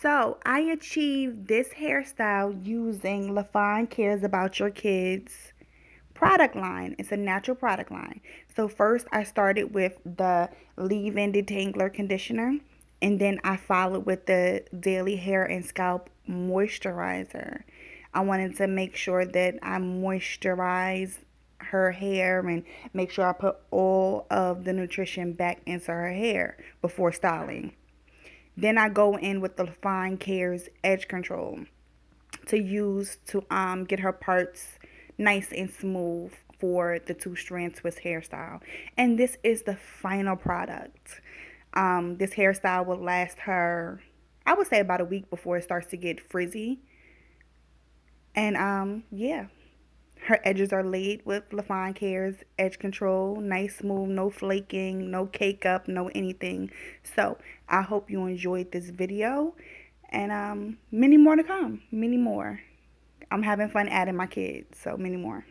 So I achieved this hairstyle using LaFone Cares About Your Kids product line. It's a natural product line. So first I started with the leave-in detangler conditioner, and then I followed with the daily hair and scalp moisturizer. I wanted to make sure that I moisturize her hair and make sure I put all of the nutrition back into her hair before styling. Then I go in with the Fine Cares Edge Control to use to get her parts nice and smooth for the two strand twist hairstyle. And this is the final product. This hairstyle will last her, I would say, about a week before it starts to get frizzy. And yeah, her edges are laid with LaFone Cares Edge Control. Nice, smooth, no flaking, no cake up, no anything. So I hope you enjoyed this video. And many more to come. Many more. I'm having fun adding my kids. So many more.